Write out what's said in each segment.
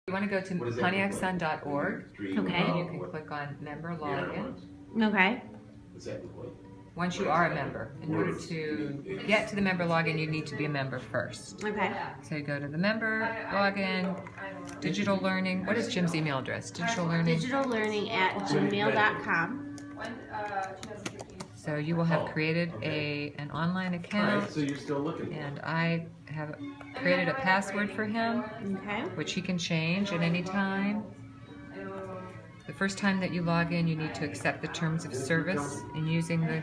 You want to go to pontiacsun.org. Okay. And you can click on member login. Okay. Once you are a member, in order to get to the member login, you need to be a member first. Okay. So you go to the member login, digital learning. What is Jim's email address? Digital learning. digitallearning@gmail.com. So you will have created an online account, so you're still looking. and I have created a password for him, Okay. which he can change at any time. The first time that you log in, you need to accept the terms of service in using the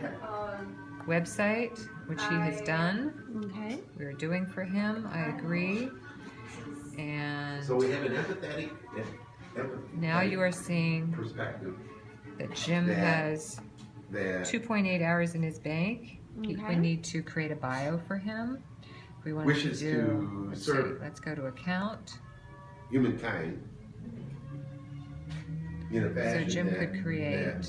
website, which he has done. Okay. We're doing for him. I agree. And So we have an empathetic now you are seeing perspective that Jim has that 2.8 hours in his bank. We Okay. need to create a bio for him. We want wishes to do, to let's serve see, let's go to account. humankind in a So fashion Jim that, could create that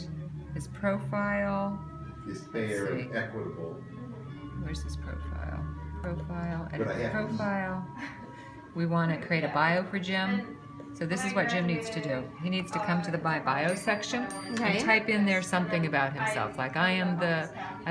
his profile. is fair Let's and see. equitable. Where's his profile? Profile, edit But I have- profile. We want to create a bio for Jim. So this is what Jim needs to do. He needs to come to the My Bio section Okay. and type in there something about himself. Like I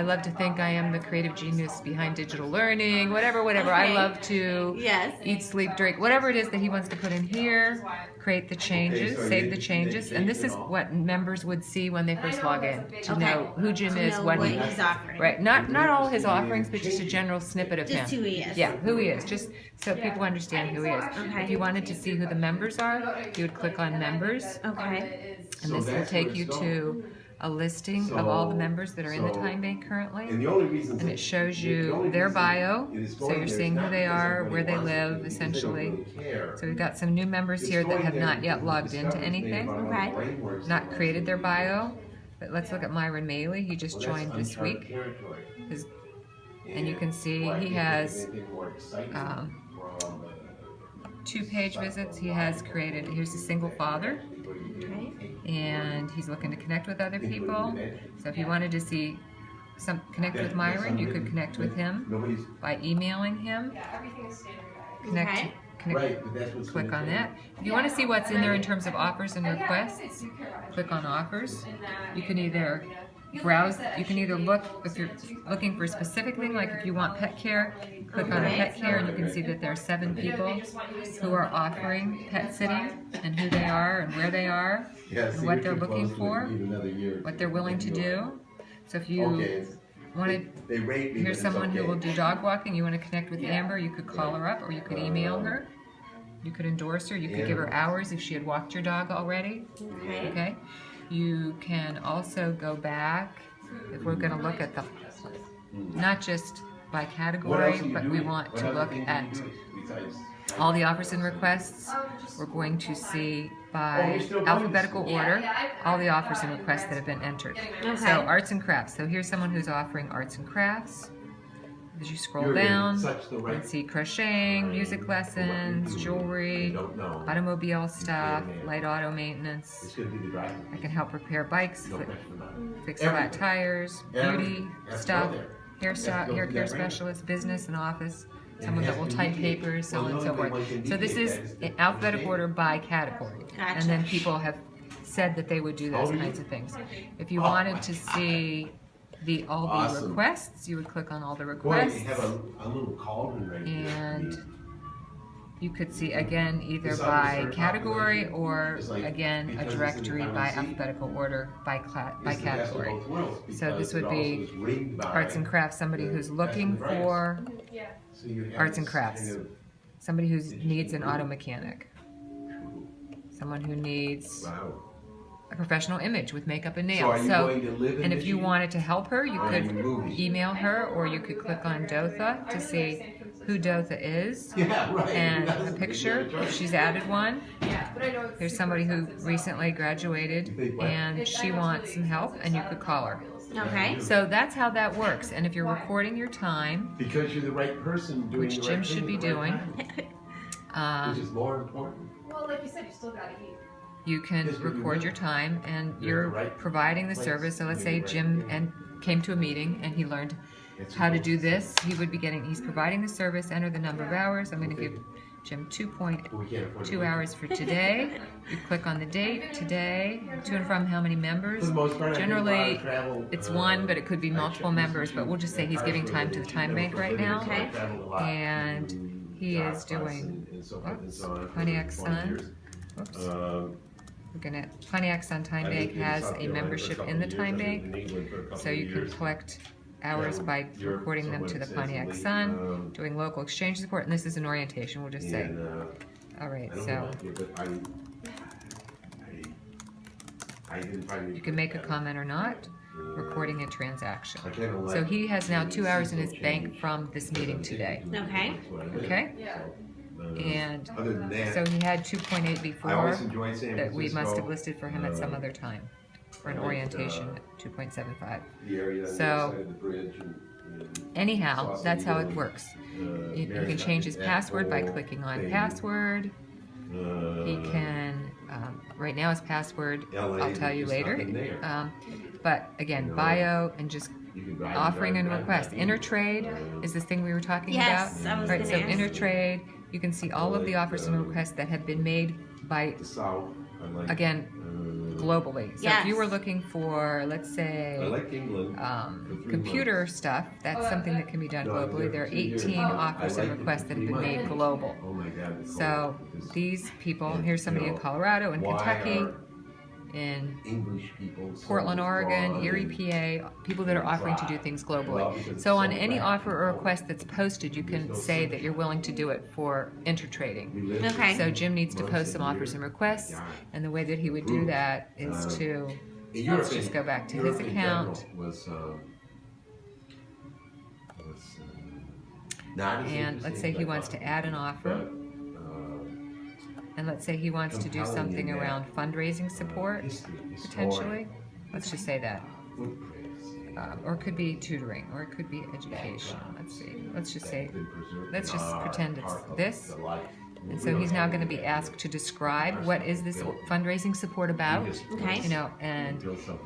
love to think I am the creative genius behind digital learning, whatever. I Okay. love to Yes. eat, sleep, drink, whatever it is that he wants to put in here. Create the changes, so save you- the changes. And this is what members would see when they first log in, to Okay. know who Jim To is, know what what he he's offering. Right, not all his offerings, but just a general snippet of him. Just who he is. Yeah, who he is, just so people understand who he is. Okay. If you wanted to see who the members are, you would click on members, Okay. and So this will that's take where you it's to a listing of all the So- members that are in the so- Timebank currently. And the only reason And it shows you their bio, so you're seeing who they are, where they live, essentially. So we've got some new members here that have not yet logged into anything, Okay. not created their bio. But let's look at Myron Maley. He just joined this week. And you can see he has 2 page visits. He has created, here's a single father, Okay. and he's looking to connect with other people. So if you wanted to see connect with Myron, you could connect with him by emailing him. Connect, Okay. click on that. If you want to see what's in there in terms of offers and requests, click on offers. You can either browse, you can either look, if you're looking for a specific thing, like if you want pet care, click on pet care, and you can see that there are 7 people who are offering pet sitting, and who they are, and where they are, and what they're looking for, what they're willing to do. So if you wanted, here's someone who will do dog walking, you want to connect with Amber, you could call her up, or you could email her. You could endorse her, you could give her hours if she had walked your dog already. Okay. Okay? You can also go back, if we're going to look at the, not just by category, but we want to look at all the offers and requests. We're going to see by alphabetical order all the offers and requests that have been entered. Okay. So arts and crafts. So here's someone who's offering arts and crafts. As you scroll down, you can see crocheting, music lessons, jewelry, automobile stuff, light auto maintenance. I can help repair bikes, fix flat tires, beauty stuff, hair care specialist, business and office, someone that will type papers, so on and so forth. So this is in alphabetical order by category. And then people have said that they would do those kinds of things. If you wanted to see all the requests, you would click on all the requests, and you could see again either by category or again a directory by alphabetical order by category. So this would be arts and crafts, somebody who's looking for arts and crafts, somebody who needs an auto mechanic, someone who needs a professional image with makeup and nails. So, and if you wanted to help her, you could email her, or you could click on Dotha to see who Dotha is, and a picture if she's added one. There's somebody who recently graduated and she wants some help, and you could call her. Okay. So that's how that works. And if you're recording your time, because you're the right person doing which the Jim right should be thing at the doing, right which is more important. Well, like you said, you still gotta eat. you can record your time, and you're providing the service. So let's say Jim came to a meeting and he learned how to do this. He would be he's providing the service. Enter the number of hours. I'm going to give Jim, We can't afford 2.2 to- hours for today. You click on the date, today, to and from how many members. For the most part, I do a lot of Generally, travel, it's one, but it could be multiple members, but we'll just say he's giving time to the Timebank right now. Okay. And he is doing, Pontiac Sun. Whoops. We're gonna, Pontiac Sun Timebank has a membership in the Timebank, so you can collect hours by recording them to the Pontiac Sun, doing local exchange support, and this is an orientation, we'll just say. All right, so you can make a comment or not, recording a transaction. So he has now 2 hours in his bank from this meeting today. Okay. Okay? And Other than that, so he had 2.8 I before always enjoy San that we must have Francisco, listed for him at some other time for an orientation at 2.75. the area on the So, other side of the bridge and Anyhow, that's how it Sausalito, works. You Marriott, can change his that password by whole clicking on thing. password. He can, right now his password, LA, I'll tell you there's later. nothing there. But again, You know, bio and just You can drive offering and drive request. back. Intertrade is this thing we were talking Yes, about. I was Right, gonna so ask. intertrade, you can see all of the offers and requests that have been made by, The South, I like. again, globally. So if you Yes. were looking for, let's I say, like England. for 3 computer months. stuff, that's something that can be done No, I was globally. there There are for 2 years. 18 offers I and liked it requests for that have 3 been made months. global. Oh my God, it's So cold, because these people, and, here's somebody you in know, Colorado, in why Kentucky, are in English people so Portland, Oregon, flawed Erie, and- PA, people that are offering to do things globally. So on any offer or request that's posted, you can say that you're willing to do it for intertrading. We lived Okay. So Jim needs to months post some and offers years. and requests, God. and the way that he would do that is to, Europe let's just in- go back to Europe his in account. general was not as And let's say interesting he as I wants thought. to add an offer, and let's say he wants to do compelling something in that, around fundraising support, history, potentially. Let's just say that. footprints, Or it could be tutoring, or it could be education. Let's see. Let's just say, been preserved let's in just our pretend it's part of this. the life. And so he's now going to be asked to describe what is this fundraising support about, Okay. you know, and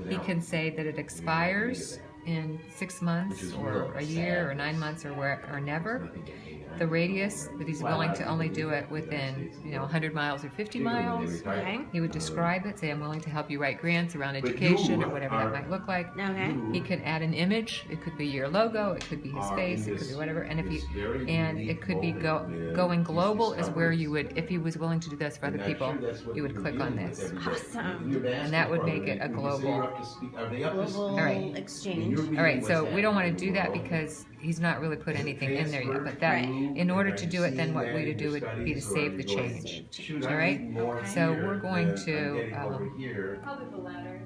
he can say that it expires in 6 months or a year or 9 months or never. The radius that he's willing to only do it within, 100 miles or 50 miles. Okay. He would describe it, say, I'm willing to help you write grants around education or whatever that might look like. Okay. He can add an image. It could be your logo. It could be his face. It could be whatever. And it could be going global is where you would, if he was willing to do this for other people, you would click on this. Awesome. And that would make it a global. Global All right. exchange. All right, so we don't want to do that because he's not really put anything in there yet. But that, Right. in order to do it, then what we would do would be to save the change. All right. So we're going to. Probably the latter.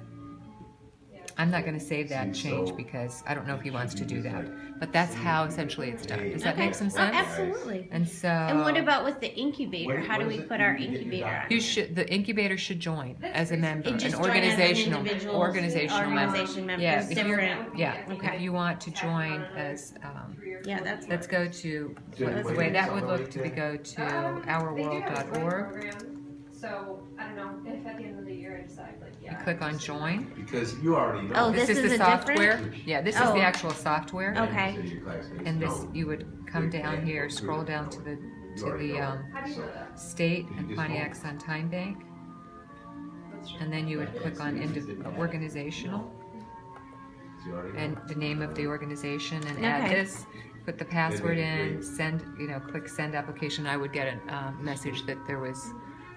I'm not going to save that change because I don't know if he wants to do that. But that's how essentially it's done. Does that Okay. make some Oh, sense? absolutely. And so. And what about with the incubator? How do we put our incubator on? You should. The incubator should join as a member, It an just join as an organizational individual organizational member. organization member. Yeah, It's if you're, different. yeah. Okay. If you want to join as, Yeah, that's let's go to the way that would look to be go to ourworld.org. So I don't know if at the end of the year I decide like You click on join. Because you already know. Oh, This this is is the a software. different? Yeah, this is Oh. the actual software. Okay. And this, you would come down here, scroll down to the how do you know that? state and Pontiac Sun Timebank, and then you would click on organizational and the name of the organization and add Okay. this. Put the password in, send, click send application. I would get a message that there was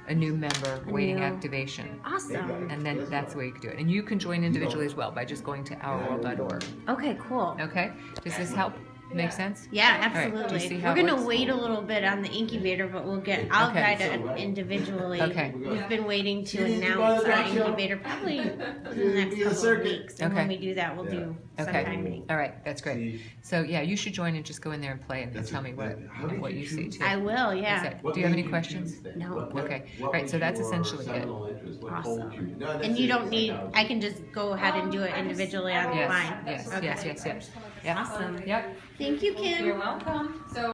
a new member waiting new- activation. Awesome. And then that's the way you can do it. And you can join individually as well by just going to ourworld.org. Okay, cool. Okay? Does this help? Make sense? Yeah, right, do you absolutely. see how We're it gonna works? wait a little bit on the incubator, but I'll Okay. guide it individually. Okay. We've been waiting to announce our incubator probably in the next couple of weeks. And when Okay. we do that, we'll do some Okay. timing. All right, that's great. So yeah, you should join and just go in there and play and then tell me what you see too. I will, That's yeah. it. Do you have any questions? No. Okay. All right, so that's essentially it. Awesome. And you don't need, I can just go ahead and do it individually on the Yes, line. yes, Okay. yes, yes, yes. Yep. Awesome. Yep. Thank you, Kim. You're welcome. So